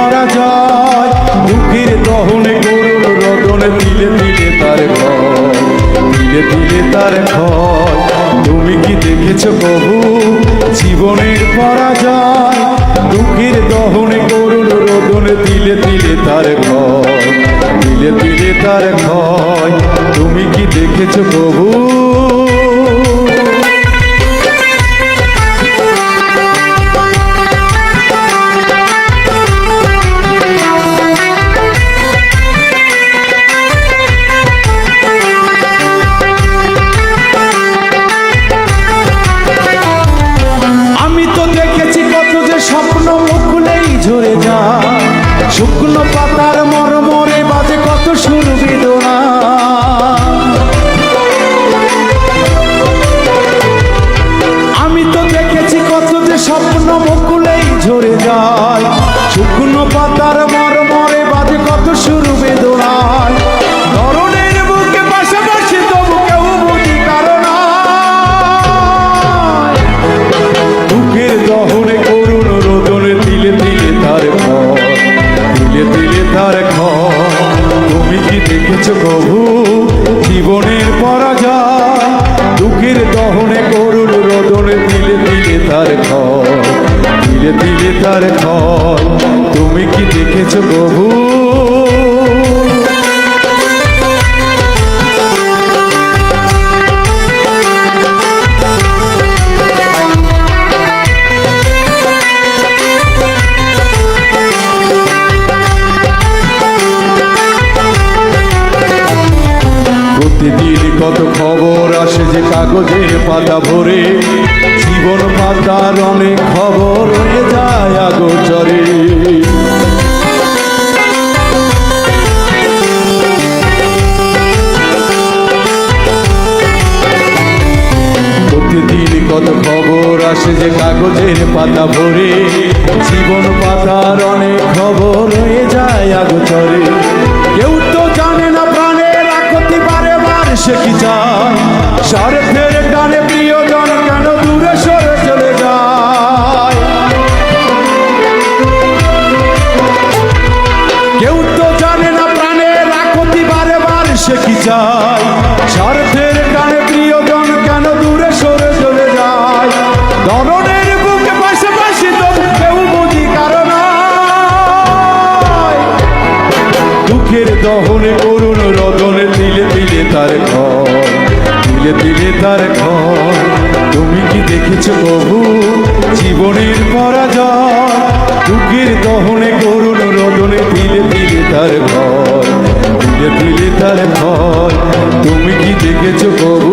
পরাজয়, দুঃখের দহনে করুণ রোদনে তিলে তিলে তার ক্ষয়, তিলে তিলে তার ক্ষয়। তুমি কি দেখেছো প্রভু জীবনের পরাজয়, দুঃখের দহনে করুণ রোদনে তিলে তিলে তার ক্ষয়, তিলে তিলে তার ক্ষয়। তুমি কি দেখেছো প্রভু? স্বপ্ন মুখলেই ঝরে যায়, শুকনো পাতার মরমরে বাজে কত সুর বেদনা। আমি তো দেখেছি কত যে স্বপ্ন মুখলেই ঝরে যায়, শুকনো পাতার মরমরে বাজে কত সুর বেদনায়। ধরনের বুকে পাশাপাশি তবু কেউ বুঝি কারণ বুকের দহনে করুণ রোদনে তিলে তিলে তার ক্ষয়, তিলে তিলে তার ক্ষয়। তুমি কি দেখেছো প্রভু জীবনের পরাজয়, দুঃখের দহনে করুণ রোদনে তিলে তিলে তার ক্ষয়, তিলে তিলে তার ক্ষয়। তুমি কি দেখেছো প্রভু? প্রতিদিন কত খবর আসে যে কাগজের পাতা ভরে, জীবন পাতার অনেক খবর হয়ে যায় আগোচরে। প্রতিদিন কত খবর আসে যে কাগজের পাতা ভরে, জীবন পাতার অনেক খবর হয়ে যায় আগোচরে। কেউ তো জানে না প্রাণের আকতি বারে বারে সে কি চায়, স্বার্থের টানে প্রিয়জন কেন দূরে সরে চলে যায়। কেউ তো জানে না প্রাণের আকতি বারে বারে সে কি চায়, স্বার্থের টানে প্রিয়জন কেন দূরে সরে চলে যায়। ধরনের বুকে পাশাপাশি তবু কেউ বুঝি কারণ দুঃখের দহনে করুণ রোদনে তিলে তিলে তার ক্ষয়, তিলে তিলে তার ক্ষয়। তুমি কি দেখেছো প্রভু জীবনের পরাজয়, দুঃখের দহনে করুণ রোদনে তিলে তিলে তার ক্ষয়, তিলে তিলে তার ক্ষয়। তুমি কি দেখেছো প্রভু?